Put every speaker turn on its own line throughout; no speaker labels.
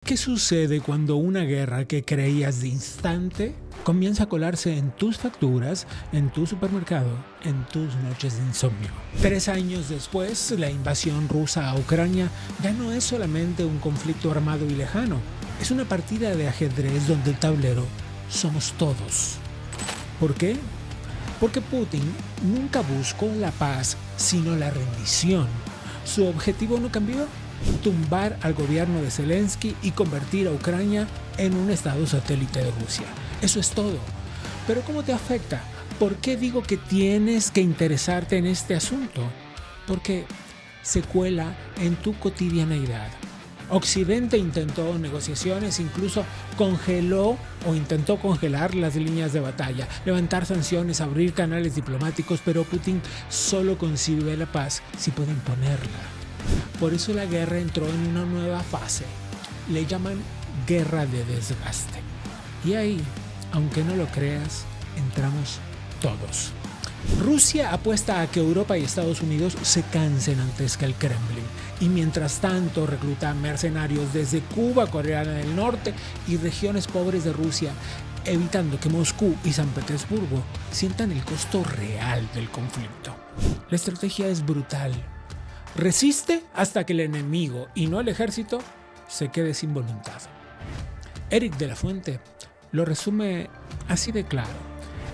¿Qué sucede cuando una guerra que creías distante comienza a colarse en tus facturas, en tu supermercado, en tus noches de insomnio? 3 años después, la invasión rusa a Ucrania ya no es solamente un conflicto armado y lejano, es una partida de ajedrez donde el tablero somos todos. ¿Por qué? Porque Putin nunca buscó la paz, sino la rendición. Su objetivo no cambió: tumbar al gobierno de Zelensky y convertir a Ucrania en un estado satélite de Rusia. Eso es todo. Pero ¿cómo te afecta? ¿Por qué digo que tienes que interesarte en este asunto? Porque se cuela en tu cotidianeidad. Occidente intentó negociaciones, incluso congeló o intentó congelar las líneas de batalla, levantar sanciones, abrir canales diplomáticos, pero Putin solo concibe la paz si puede imponerla. Por eso la guerra entró en una nueva fase. Le llaman guerra de desgaste. Y ahí, aunque no lo creas, entramos todos. Rusia apuesta a que Europa y Estados Unidos se cansen antes que el Kremlin. Y mientras tanto recluta mercenarios desde Cuba, Corea del Norte y regiones pobres de Rusia, evitando que Moscú y San Petersburgo sientan el costo real del conflicto. La estrategia es brutal. Resiste hasta que el enemigo, y no el ejército, se quede sin voluntad. Eric de la Fuente lo resume así de claro.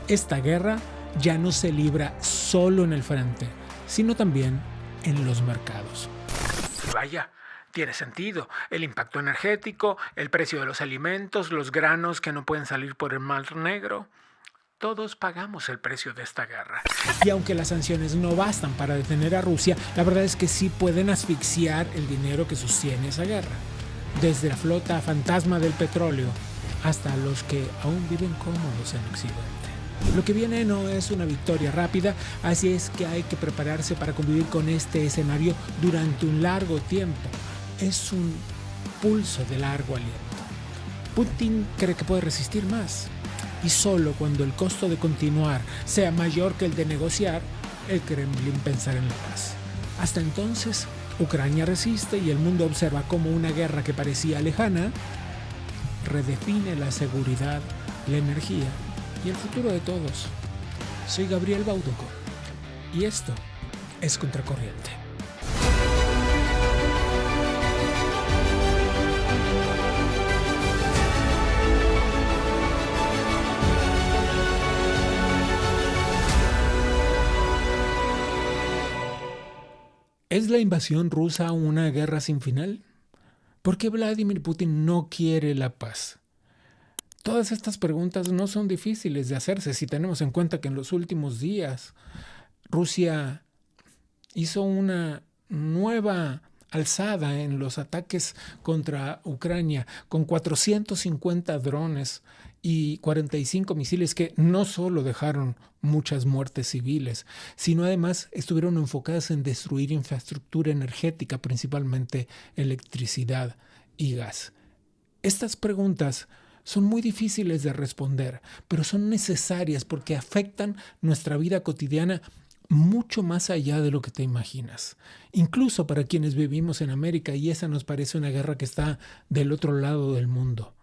Esta guerra ya no se libra solo en el frente, sino también en los mercados. Vaya, tiene sentido. El impacto energético, el precio de los alimentos, los granos que no pueden salir por el Mar Negro. Todos pagamos el precio de esta guerra. Y aunque las sanciones no bastan para detener a Rusia, la verdad es que sí pueden asfixiar el dinero que sostiene esa guerra. Desde la flota fantasma del petróleo hasta los que aún viven cómodos en Occidente. Lo que viene no es una victoria rápida, así es que hay que prepararse para convivir con este escenario durante un largo tiempo. Es un pulso de largo aliento. Putin cree que puede resistir más. Y solo cuando el costo de continuar sea mayor que el de negociar, el Kremlin pensará en la paz. Hasta entonces, Ucrania resiste y el mundo observa cómo una guerra que parecía lejana redefine la seguridad, la energía y el futuro de todos. Soy Gabriel Bauduco y esto es Contracorriente. ¿Es la invasión rusa una guerra sin final? ¿Por qué Vladimir Putin no quiere la paz? Todas estas preguntas no son difíciles de hacerse si tenemos en cuenta que en los últimos días Rusia hizo una nueva alzada en los ataques contra Ucrania con 450 drones y 45 misiles que no solo dejaron muchas muertes civiles, sino además estuvieron enfocadas en destruir infraestructura energética, principalmente electricidad y gas. Estas preguntas son muy difíciles de responder, pero son necesarias porque afectan nuestra vida cotidiana mucho más allá de lo que te imaginas. Incluso para quienes vivimos en América, y esa nos parece una guerra que está del otro lado del mundo.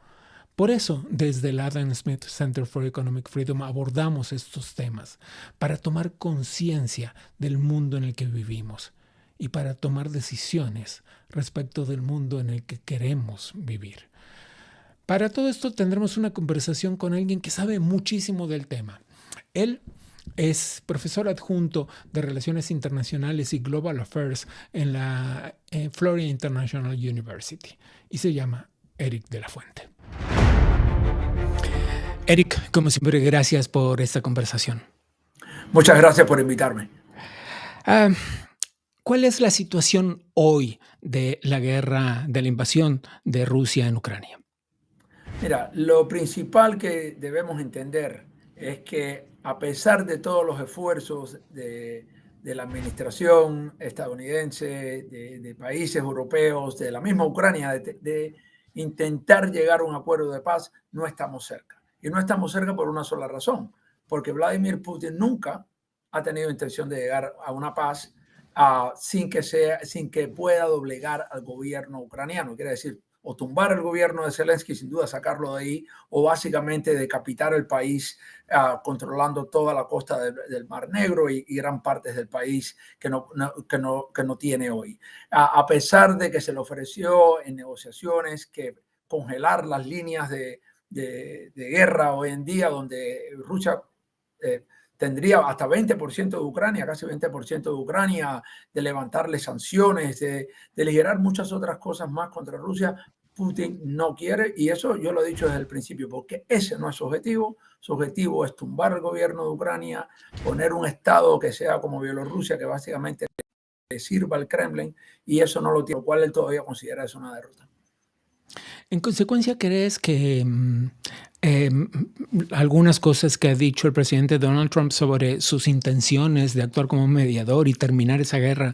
Por eso, desde el Adam Smith Center for Economic Freedom abordamos estos temas, para tomar conciencia del mundo en el que vivimos y para tomar decisiones respecto del mundo en el que queremos vivir. Para todo esto tendremos una conversación con alguien que sabe muchísimo del tema. Él es profesor adjunto de Relaciones Internacionales y Global Affairs en la Florida International University y se llama Eric de la Fuente. Eric, como siempre, gracias por esta conversación.
Muchas gracias por invitarme.
¿Cuál es la situación hoy de la guerra, de la invasión de Rusia en Ucrania?
Mira, lo principal que debemos entender es que a pesar de todos los esfuerzos de la administración estadounidense, de países europeos, de la misma Ucrania, de intentar llegar a un acuerdo de paz, no estamos cerca. Y no estamos cerca por una sola razón, porque Vladimir Putin nunca ha tenido intención de llegar a una paz sin que pueda doblegar al gobierno ucraniano. Quiere decir, o tumbar el gobierno de Zelensky, sin duda sacarlo de ahí, o básicamente decapitar el país controlando toda la costa del Mar Negro y gran parte del país que no tiene hoy. A pesar de que se le ofreció en negociaciones que congelar las líneas de guerra hoy en día, donde Rusia tendría hasta 20% de Ucrania, casi 20% de Ucrania, de levantarle sanciones, de liderar muchas otras cosas más contra Rusia. Putin no quiere, y eso yo lo he dicho desde el principio, porque ese no es su objetivo. Su objetivo es tumbar el gobierno de Ucrania, poner un Estado que sea como Bielorrusia, que básicamente le sirva al Kremlin, y eso no lo tiene, lo cual él todavía considera eso una derrota.
En consecuencia, ¿crees que algunas cosas que ha dicho el presidente Donald Trump sobre sus intenciones de actuar como mediador y terminar esa guerra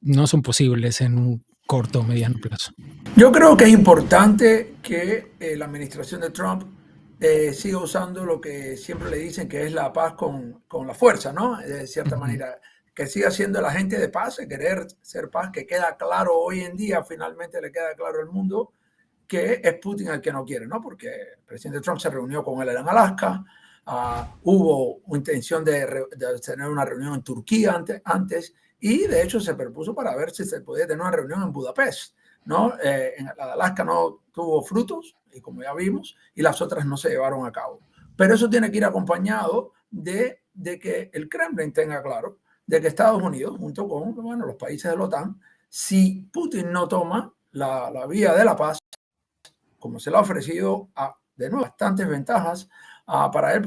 no son posibles en un corto o mediano plazo?
Yo creo que es importante que la administración de Trump siga usando lo que siempre le dicen que es la paz con la fuerza, ¿no? De cierta manera, que siga siendo el agente de paz, querer ser paz, que queda claro hoy en día, finalmente le queda claro al mundo que es Putin el que no quiere, ¿no? Porque el presidente Trump se reunió con él en Alaska, hubo intención de tener una reunión en Turquía antes, y de hecho se propuso para ver si se podía tener una reunión en Budapest, ¿no? En la de Alaska no tuvo frutos, y como ya vimos, y las otras no se llevaron a cabo. Pero eso tiene que ir acompañado de que el Kremlin tenga claro de que Estados Unidos, junto con los países de la OTAN, si Putin no toma la vía de la paz, como se le ha ofrecido, de nuevo, bastantes ventajas para él,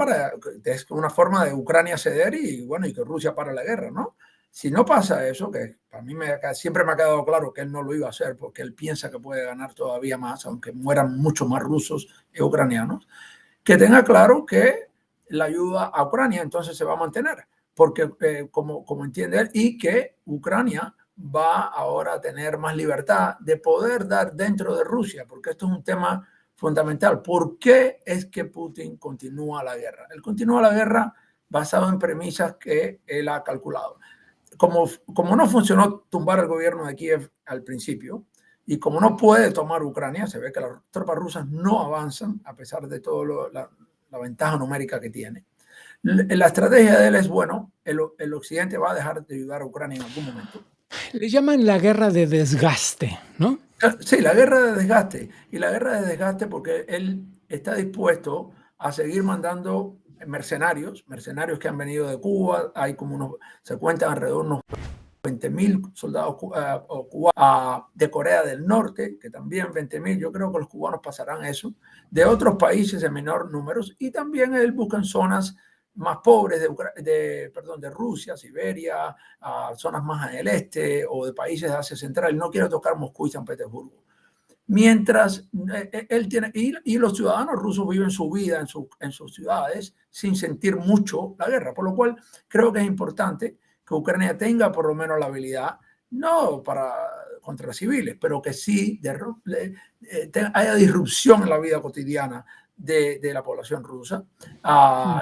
es una forma de Ucrania ceder y que Rusia pare la guerra, ¿no? Si no pasa eso, que para mí siempre me ha quedado claro que él no lo iba a hacer porque él piensa que puede ganar todavía más, aunque mueran mucho más rusos y ucranianos, que tenga claro que la ayuda a Ucrania entonces se va a mantener, porque como entiende él, y que Ucrania va ahora a tener más libertad de poder dar dentro de Rusia, porque esto es un tema fundamental. ¿Por qué es que Putin continúa la guerra? Él continúa la guerra basado en premisas que él ha calculado. Como no funcionó tumbar el gobierno de Kiev al principio, y como no puede tomar Ucrania, se ve que las tropas rusas no avanzan a pesar de toda la ventaja numérica que tiene. La estrategia de él es, el occidente va a dejar de ayudar a Ucrania en algún momento.
Le llaman la guerra de desgaste, ¿no?
Sí, la guerra de desgaste. Y la guerra de desgaste porque él está dispuesto a seguir mandando mercenarios que han venido de Cuba. Hay se cuentan alrededor de unos 20,000 soldados cubanos de Corea del Norte, que también 20,000, yo creo que los cubanos pasarán eso, de otros países en menor número, y también él busca en zonas más pobres de Rusia, Siberia, zonas más en el este o de países de Asia Central. No quiere tocar Moscú y San Petersburgo. Mientras él tiene, y los ciudadanos rusos viven su vida en sus ciudades sin sentir mucho la guerra, por lo cual creo que es importante que Ucrania tenga por lo menos la habilidad, no contra civiles, pero que sí haya disrupción en la vida cotidiana de la población rusa,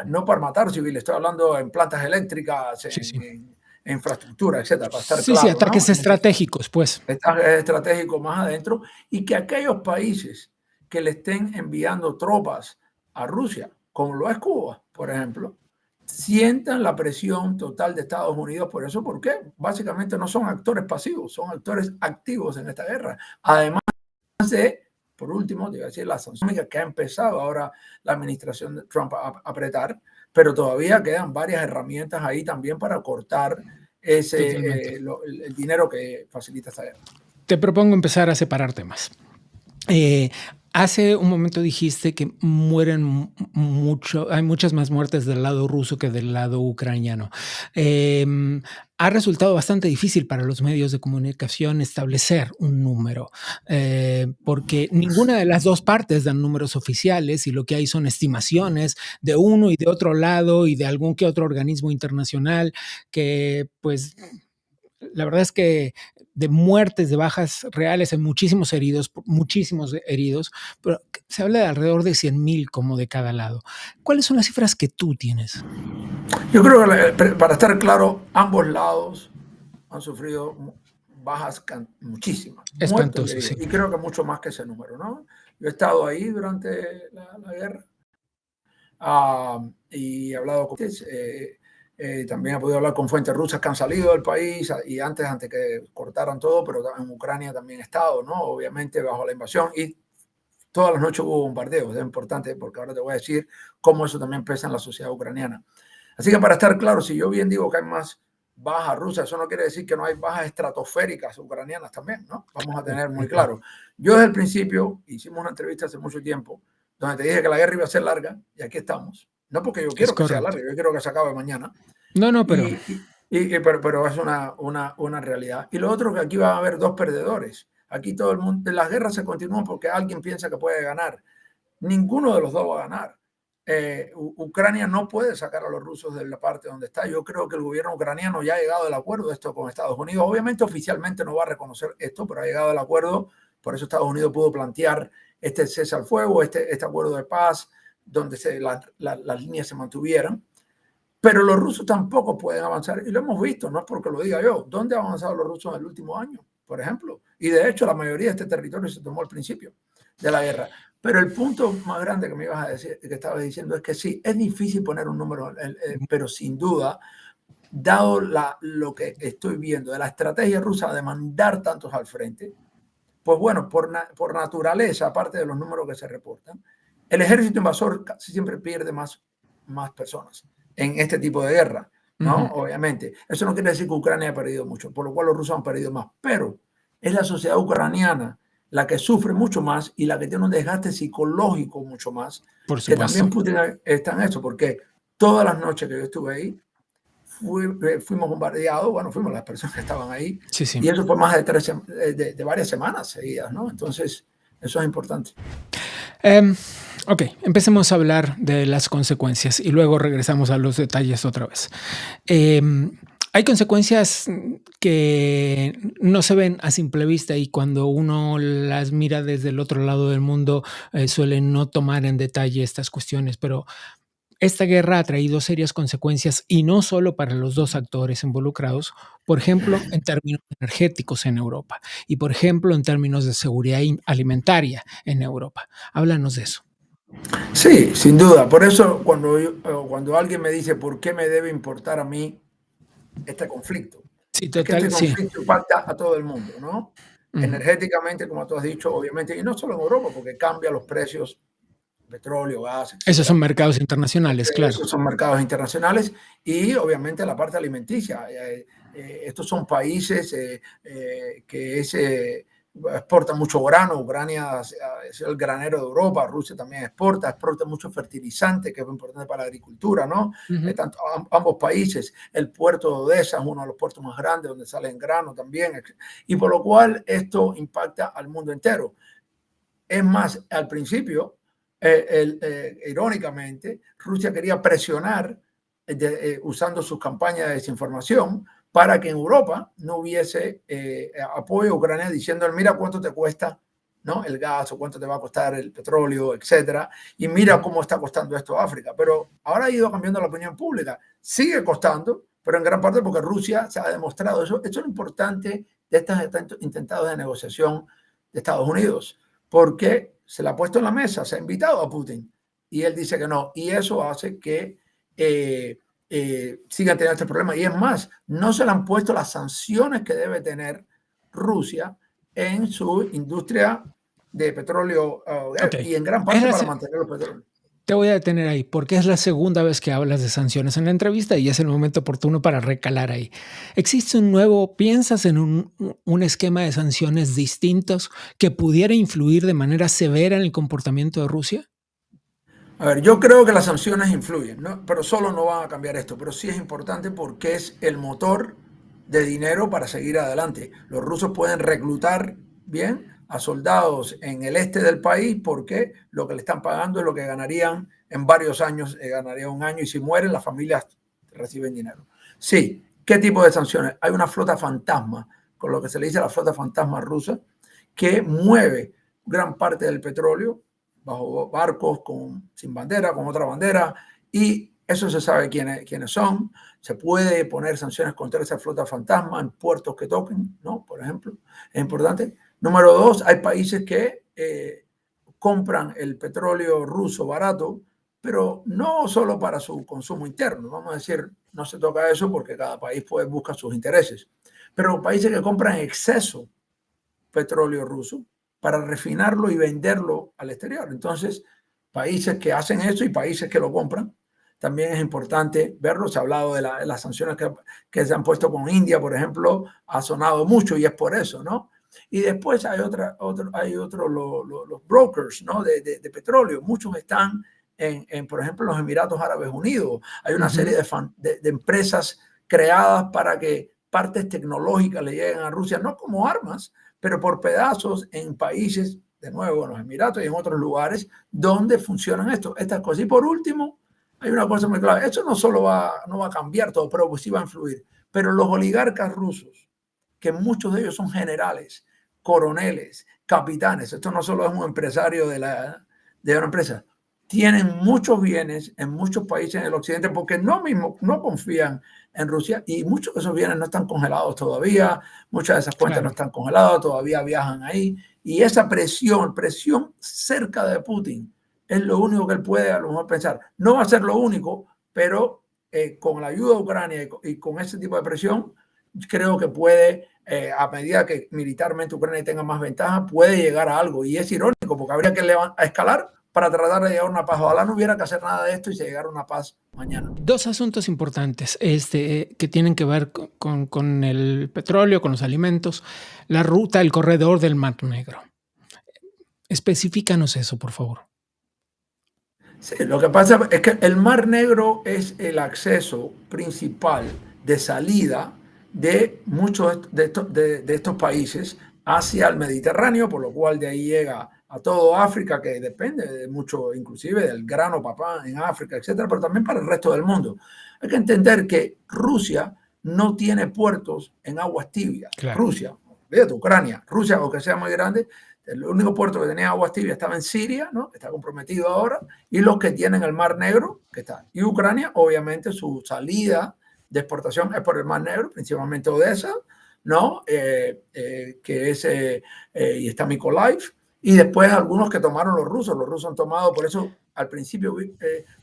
no para matar civiles, estoy hablando en plantas eléctricas, en infraestructura, etcétera, para estar claro.
Sí, ataques, ¿no?, estratégicos, pues.
Estratégicos más adentro, y que aquellos países que le estén enviando tropas a Rusia, como lo es Cuba, por ejemplo, sientan la presión total de Estados Unidos por eso, porque básicamente no son actores pasivos, son actores activos en esta guerra. Además de, por último, te iba a decir, la sanción que ha empezado ahora la administración de Trump a apretar, pero todavía quedan varias herramientas ahí también para cortar el dinero que facilita esta guerra.
Te propongo empezar a separar temas. Hace un momento dijiste que hay muchas más muertes del lado ruso que del lado ucraniano. Ha resultado bastante difícil para los medios de comunicación establecer un número, porque ninguna de las dos partes dan números oficiales y lo que hay son estimaciones de uno y de otro lado y de algún que otro organismo internacional que, pues, la verdad es que de muertes, de bajas reales, hay muchísimos heridos, pero se habla de alrededor de 100,000 como de cada lado. ¿Cuáles son las cifras que tú tienes?
Yo creo que, para estar claro, ambos lados han sufrido bajas muchísimas, muertos y
Espantoso,
heridos.
sí.
Y creo que mucho más que ese número, ¿no? Yo he estado ahí durante la guerra y he hablado con también he podido hablar con fuentes rusas que han salido del país y antes que cortaran todo, pero en Ucrania también he estado, ¿no? Obviamente bajo la invasión y todas las noches hubo bombardeos. Es importante porque ahora te voy a decir cómo eso también pesa en la sociedad ucraniana. Así que para estar claro, si yo bien digo que hay más bajas rusas, eso no quiere decir que no hay bajas estratosféricas ucranianas también, ¿no? Vamos a tener muy claro. Yo desde el principio, hicimos una entrevista hace mucho tiempo, donde te dije que la guerra iba a ser larga, y aquí estamos. No porque yo quiero que sea larga, yo quiero que se acabe mañana.
No, pero...
Pero es una realidad. Y lo otro que aquí va a haber dos perdedores. Aquí todo el mundo, las guerras se continúan porque alguien piensa que puede ganar. Ninguno de los dos va a ganar. Ucrania no puede sacar a los rusos de la parte donde está. Yo creo que el gobierno ucraniano ya ha llegado al acuerdo esto con Estados Unidos. Obviamente oficialmente no va a reconocer esto, pero ha llegado al acuerdo. Por eso Estados Unidos pudo plantear este cese al fuego, este acuerdo de paz, donde las líneas se mantuvieran. Pero los rusos tampoco pueden avanzar, y lo hemos visto, no es porque lo diga yo. ¿Dónde han avanzado los rusos en el último año, por ejemplo? Y de hecho la mayoría de este territorio se tomó al principio de la guerra. Pero el punto más grande que me ibas a decir, que estabas diciendo, es que sí, es difícil poner un número, pero sin duda, dado lo que estoy viendo de la estrategia rusa de mandar tantos al frente, pues bueno, por naturaleza, aparte de los números que se reportan, el ejército invasor casi siempre pierde más personas en este tipo de guerra, ¿no? Obviamente. Eso no quiere decir que Ucrania ha perdido mucho, por lo cual los rusos han perdido más, pero es la sociedad ucraniana la que sufre mucho más y la que tiene un desgaste psicológico mucho más.
Por supuesto.
Que también Putin está en eso, porque todas las noches que yo estuve ahí, fuimos bombardeados, bueno, fuimos las personas que estaban ahí,
Sí, sí.
y eso fue más de varias semanas seguidas, ¿no? Entonces, eso es importante.
Ok, empecemos a hablar de las consecuencias y luego regresamos a los detalles otra vez. Hay consecuencias que no se ven a simple vista y cuando uno las mira desde el otro lado del mundo suelen no tomar en detalle estas cuestiones, pero esta guerra ha traído serias consecuencias y no solo para los dos actores involucrados, por ejemplo, en términos energéticos en Europa y, por ejemplo, en términos de seguridad alimentaria en Europa. Háblanos de eso.
Sí, sin duda. Por eso cuando alguien me dice por qué me debe importar a mí este conflicto,
sí,
es que este conflicto impacta a todo el mundo, ¿no? Energéticamente, como tú has dicho, obviamente, y no solo en Europa, porque cambia los precios, petróleo, gas, etc.
Esos son mercados internacionales, claro.
Esos son mercados internacionales y obviamente la parte alimenticia. Estos son países que exportan mucho grano. Ucrania es el granero de Europa, Rusia también exporta mucho fertilizante, que es importante para la agricultura, ¿no? Tanto, ambos países. El puerto de Odessa es uno de los puertos más grandes donde salen grano también, y por lo cual esto impacta al mundo entero. Es más, al principio, irónicamente, Rusia quería presionar usando sus campañas de desinformación para que en Europa no hubiese apoyo a Ucrania diciendo, mira cuánto te cuesta, ¿no?, el gas o cuánto te va a costar el petróleo, etcétera, y mira cómo está costando esto a África. Pero ahora ha ido cambiando la opinión pública. Sigue costando, pero en gran parte porque Rusia se ha demostrado eso. Esto es lo importante de estos intentados de negociación de Estados Unidos, porque se le ha puesto en la mesa, se ha invitado a Putin y él dice que no, y eso hace que sigan teniendo este problema. Y es más, no se le han puesto las sanciones que debe tener Rusia en su industria de petróleo y en gran parte para mantener los petróleos.
Te voy a detener ahí porque es la segunda vez que hablas de sanciones en la entrevista y es el momento oportuno para recalar ahí. ¿Existe un nuevo, piensas en un esquema de sanciones distintos que pudiera influir de manera severa en el comportamiento de Rusia?
A ver, yo creo que las sanciones influyen, ¿no? Pero solo no van a cambiar esto, pero sí es importante porque es el motor de dinero para seguir adelante. Los rusos pueden reclutar bien a soldados en el este del país porque lo que le están pagando es lo que ganarían en varios años, ganaría un año, y si mueren las familias reciben dinero. Sí, ¿qué tipo de sanciones? Hay una flota fantasma, con lo que se le dice la flota fantasma rusa, que mueve gran parte del petróleo bajo barcos sin bandera, con otra bandera, y Eso se sabe quiénes son. Se puede poner sanciones contra esa flota fantasma en puertos que toquen, ¿no? Por ejemplo, es importante. Número dos, hay países que compran el petróleo ruso barato, pero no solo para su consumo interno. Vamos a decir, no se toca eso porque cada país pues, busca sus intereses. Pero países que compran exceso petróleo ruso para refinarlo y venderlo al exterior. Entonces, países que hacen eso y países que lo compran, también es importante verlo. Se ha hablado de las sanciones que se han puesto con India, por ejemplo, ha sonado mucho y es por eso, ¿no? Y después hay los brokers, ¿no? de petróleo. Muchos están por ejemplo, en los Emiratos Árabes Unidos. Hay una serie de empresas creadas para que partes tecnológicas le lleguen a Rusia, no como armas, pero por pedazos en países, de nuevo, en los Emiratos y en otros lugares donde funcionan estas cosas. Y por último, hay una cosa muy clara. Esto no solo no va a cambiar todo, pero sí va a influir. Pero los oligarcas rusos, que muchos de ellos son generales, coroneles, capitanes, esto no solo es un empresario de una empresa, tienen muchos bienes en muchos países en el occidente porque no confían en Rusia y muchos de esos bienes no están congelados todavía, muchas de esas cuentas no están congeladas, todavía viajan ahí y esa presión cerca de Putin es lo único que él puede a lo mejor pensar. No va a ser lo único, pero con la ayuda de Ucrania y con ese tipo de presión, creo que puede, a medida que militarmente Ucrania tenga más ventaja, puede llegar a algo. Y es irónico porque habría que escalar para tratar de llegar a una paz. Ojalá no hubiera que hacer nada de esto y se llegara a una paz mañana.
Dos asuntos importantes que tienen que ver con el petróleo, con los alimentos, la ruta, el corredor del Mar Negro. Especifícanos eso, por favor.
Sí, lo que pasa es que el Mar Negro es el acceso principal de salida de muchos de estos países hacia el Mediterráneo, por lo cual de ahí llega a todo África, que depende de mucho, inclusive del grano papá en África, etcétera, pero también para el resto del mundo. Hay que entender que Rusia no tiene puertos en aguas tibias.
Claro.
Rusia, fíjate, Ucrania, Rusia, aunque sea muy grande, el único puerto que tenía aguas tibias estaba en Siria, ¿no? Está comprometido ahora, y los que tienen el Mar Negro, que está. Y Ucrania, obviamente, su salida de exportación es por el Mar Negro, principalmente Odessa, ¿no? Que es, y está Mykolaiv, y después algunos que tomaron los rusos han tomado, por eso al principio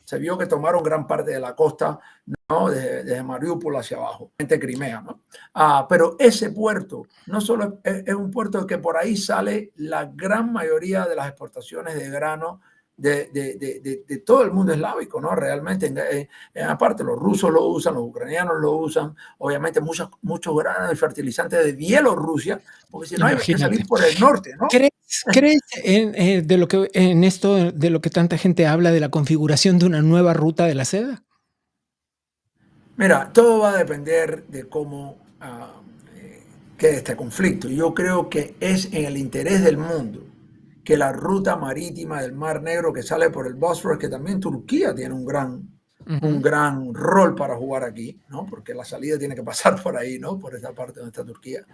se vio que tomaron gran parte de la costa, ¿no? Desde Mariupol hacia abajo, entre Crimea, ¿no? Pero ese puerto no solo es un puerto que por ahí sale la gran mayoría de las exportaciones de grano de todo el mundo eslávico, ¿no? Realmente, aparte, los rusos lo usan, los ucranianos lo usan, obviamente muchos granos y fertilizantes de Bielorrusia, porque si no hay que salir por el norte, ¿no?
¿Crees en esto de lo que tanta gente habla de la configuración de una nueva ruta de la seda?
Mira, todo va a depender de cómo quede este conflicto. Yo creo que es en el interés del mundo que la ruta marítima del Mar Negro que sale por el Bósforo, que también Turquía tiene un gran rol para jugar aquí, ¿no? Porque la salida tiene que pasar por ahí, ¿no? Por esta parte donde está Turquía.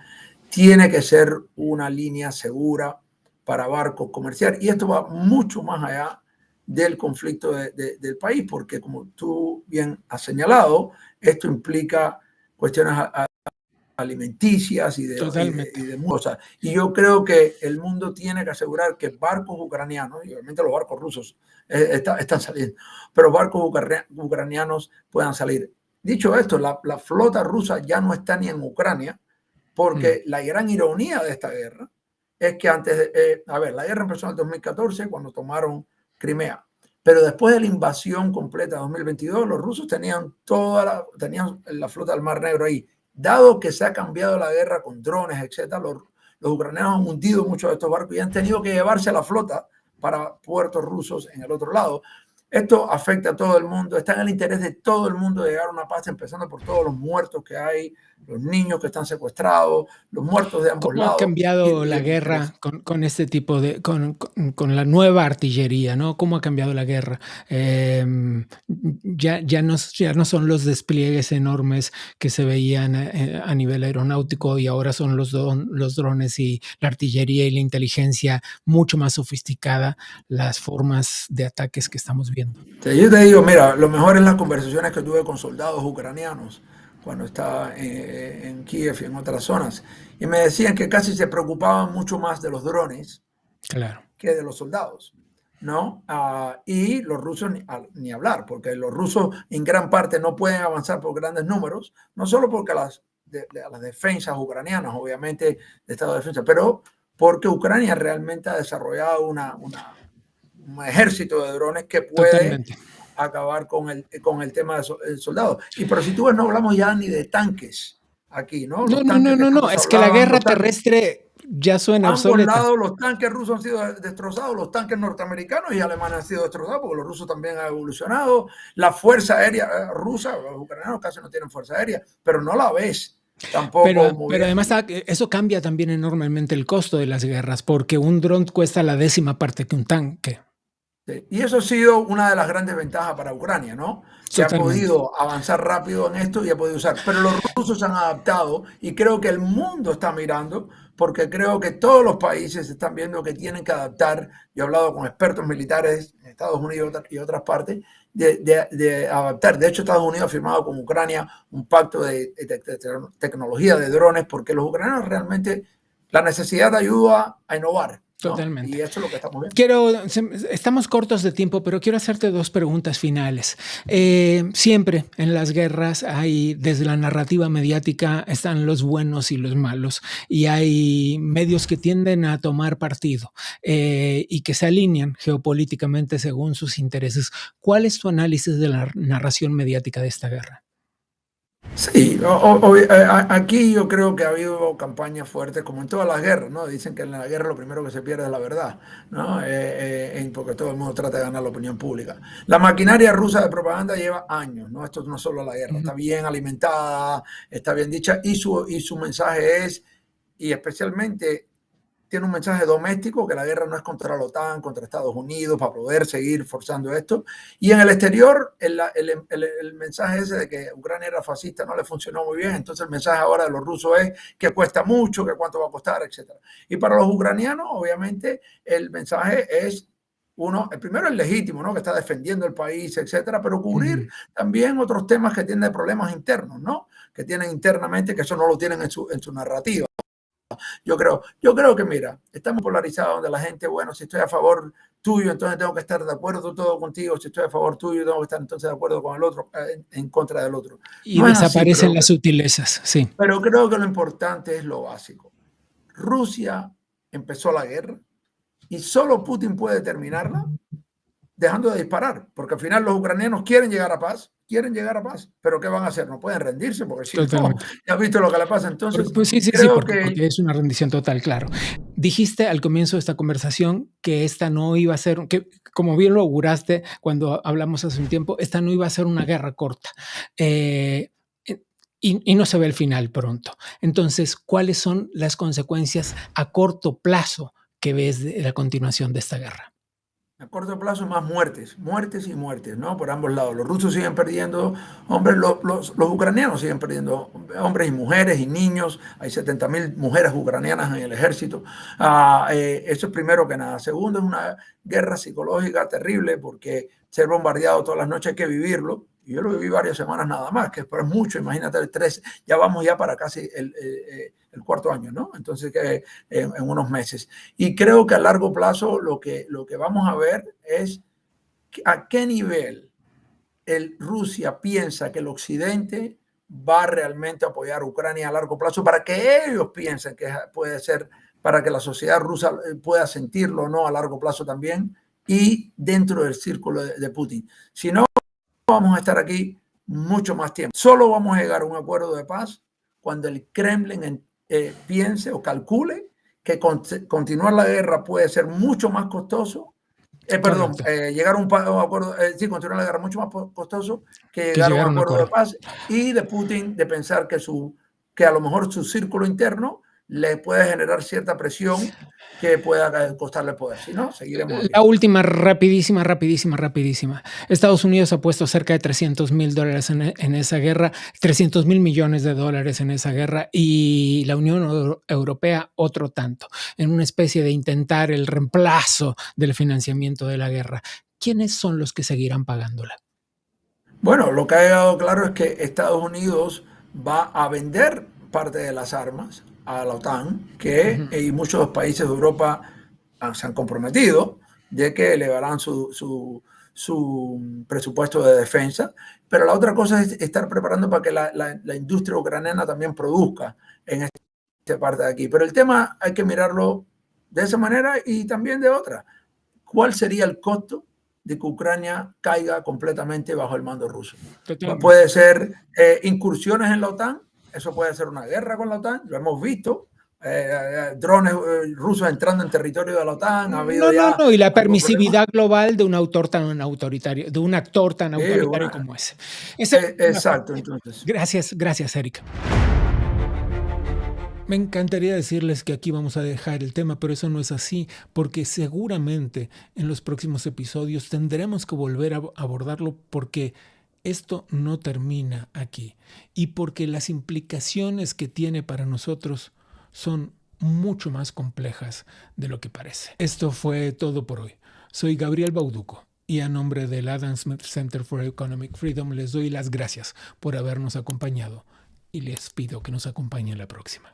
Tiene que ser una línea segura para barcos comerciales. Y esto va mucho más allá del conflicto del país, porque como tú bien has señalado, esto implica cuestiones alimenticias y de cosas. Y yo creo que el mundo tiene que asegurar que barcos ucranianos, y obviamente los barcos rusos están saliendo, pero barcos ucranianos puedan salir. Dicho esto, la flota rusa ya no está ni en Ucrania, porque la gran ironía de esta guerra es que la guerra empezó en el 2014 cuando tomaron Crimea. Pero después de la invasión completa de 2022, los rusos tenían la flota del Mar Negro ahí. Dado que se ha cambiado la guerra con drones, etcétera, los ucranianos han hundido muchos de estos barcos y han tenido que llevarse la flota para puertos rusos en el otro lado. Esto afecta a todo el mundo. Está en el interés de todo el mundo de llegar a una paz, empezando por todos los muertos que hay los niños que están secuestrados, los muertos de ambos
¿Cómo ha
lados.
cambiado la guerra con este tipo de, con la nueva artillería, ¿no? ¿Cómo ha cambiado la guerra? Ya no son los despliegues enormes que se veían a nivel aeronáutico, y ahora son los drones y la artillería y la inteligencia mucho más sofisticada, las formas de ataques que estamos viendo.
Yo te digo, mira, lo mejor es las conversaciones que tuve con soldados ucranianos cuando estaba en Kiev y en otras zonas. Y me decían que casi se preocupaban mucho más de los drones
Claro.
que de los soldados, ¿no? Y los rusos ni hablar, porque los rusos en gran parte no pueden avanzar por grandes números, no solo porque las defensas ucranianas, obviamente, de Estado de Defensa, pero porque Ucrania realmente ha desarrollado un ejército de drones que puede
Totalmente
acabar con el tema del soldado. Y pero si tú ves, no hablamos ya ni de tanques aquí, ¿no? Los tanques que
No, es que la guerra terrestre ya suena
ambos
obsoleta.
lados, los tanques rusos han sido destrozados, los tanques norteamericanos y alemanes han sido destrozados porque los rusos también han evolucionado. La fuerza aérea rusa, los ucranianos casi no tienen fuerza aérea, pero no la ves tampoco.
Pero además eso cambia también enormemente el costo de las guerras, porque un dron cuesta la 10ª parte que un tanque.
Sí. Y eso ha sido una de las grandes ventajas para Ucrania, ¿no? Que ha podido avanzar rápido en esto y ha podido usar. Pero los rusos se han adaptado y creo que el mundo está mirando, porque creo que todos los países están viendo que tienen que adaptar. Yo he hablado con expertos militares en Estados Unidos y otras partes de adaptar. De hecho, Estados Unidos ha firmado con Ucrania un pacto de tecnología de drones, porque los ucranianos realmente la necesidad ayuda a innovar.
Totalmente.
¿No? Y eso es lo que estamos viendo.
Estamos cortos de tiempo, pero quiero hacerte 2 preguntas finales. Siempre en las guerras hay, desde la narrativa mediática, están los buenos y los malos, y hay medios que tienden a tomar partido y que se alinean geopolíticamente según sus intereses. ¿Cuál es tu análisis de la narración mediática de esta guerra?
Sí, aquí yo creo que ha habido campañas fuertes, como en todas las guerras, ¿no? Dicen que en la guerra lo primero que se pierde es la verdad, ¿no? Porque todo el mundo trata de ganar la opinión pública. La maquinaria rusa de propaganda lleva años, ¿no? Esto no es solo la guerra, está bien alimentada, está bien dicha, y su mensaje es, y especialmente tiene un mensaje doméstico, que la guerra no es contra la OTAN, contra Estados Unidos, para poder seguir forzando esto. Y en el exterior, el mensaje ese de que Ucrania era fascista no le funcionó muy bien. Entonces el mensaje ahora de los rusos es que cuesta mucho, que cuánto va a costar, etc. Y para los ucranianos, obviamente, el mensaje es el primero es legítimo, ¿no? Que está defendiendo el país, etcétera, pero cubrir también otros temas que tienen problemas internos, ¿no? Que tienen internamente, que eso no lo tienen en su narrativa. Yo creo que, mira, estamos polarizados donde la gente, bueno, si estoy a favor tuyo, entonces tengo que estar de acuerdo todo contigo, si estoy a favor tuyo, tengo que estar entonces de acuerdo con el otro, en contra del otro.
Y no desaparecen así, las sutilezas, sí.
Pero creo que lo importante es lo básico. Rusia empezó la guerra y solo Putin puede terminarla dejando de disparar, porque al final los ucranianos quieren llegar a paz, pero ¿qué van a hacer? No pueden rendirse, porque si no, ya has visto lo que le pasa. Entonces,
pues sí, porque es una rendición total, claro. Dijiste al comienzo de esta conversación que esta no iba a ser, que como bien lo auguraste cuando hablamos hace un tiempo, esta no iba a ser una guerra corta. Y no se ve el final pronto. Entonces, ¿cuáles son las consecuencias a corto plazo que ves de la continuación de esta guerra?
A corto plazo, más muertes, ¿no? Por ambos lados. Los rusos siguen perdiendo hombres, los ucranianos siguen perdiendo hombres y mujeres y niños. Hay 70.000 mujeres ucranianas en el ejército. Eso es primero que nada. Segundo, es una guerra psicológica terrible, porque ser bombardeado todas las noches hay que vivirlo. Y yo lo viví varias semanas nada más, que es mucho. Imagínate, ya vamos para casi el 4º año, ¿no? Entonces, en unos meses. Y creo que a largo plazo lo que vamos a ver es a qué nivel Rusia piensa que el Occidente va realmente a apoyar a Ucrania a largo plazo, para que ellos piensen que puede ser, para que la sociedad rusa pueda sentirlo o no a largo plazo también, y dentro del círculo de Putin. Si no, vamos a estar aquí mucho más tiempo. Solo vamos a llegar a un acuerdo de paz cuando el Kremlin piense o calcule que continuar la guerra puede ser mucho más costoso. Llegar a un acuerdo, continuar la guerra mucho más costoso que llegar a un acuerdo de paz, y de Putin de pensar que su que a lo mejor su círculo interno le puede generar cierta presión que pueda costarle poder. Si no, seguiremos aquí.
La última, rapidísima. Estados Unidos ha puesto cerca de $300,000 en esa guerra, $300 mil millones en esa guerra, y la Unión Europea otro tanto, en una especie de intentar el reemplazo del financiamiento de la guerra. ¿Quiénes son los que seguirán pagándola?
Bueno, lo que ha quedado claro es que Estados Unidos va a vender parte de las armas a la OTAN, y muchos países de Europa se han comprometido de que elevarán su presupuesto de defensa, pero la otra cosa es estar preparando para que la industria ucraniana también produzca en esta parte de aquí. Pero el tema hay que mirarlo de esa manera y también de otra. ¿Cuál sería el costo de que Ucrania caiga completamente bajo el mando ruso?
Totalmente.
Puede ser incursiones en la OTAN, eso puede ser una guerra con la OTAN, lo hemos visto, drones rusos entrando en territorio de la OTAN, ha habido
No, y la permisividad
problema.
global de un autor tan autoritario, de un actor tan autoritario como ese.
Exacto, entonces.
Gracias, Eric. Me encantaría decirles que aquí vamos a dejar el tema, pero eso no es así, porque seguramente en los próximos episodios tendremos que volver a abordarlo, porque esto no termina aquí y porque las implicaciones que tiene para nosotros son mucho más complejas de lo que parece. Esto fue todo por hoy. Soy Gabriel Bauduco y a nombre del Adam Smith Center for Economic Freedom les doy las gracias por habernos acompañado y les pido que nos acompañen la próxima.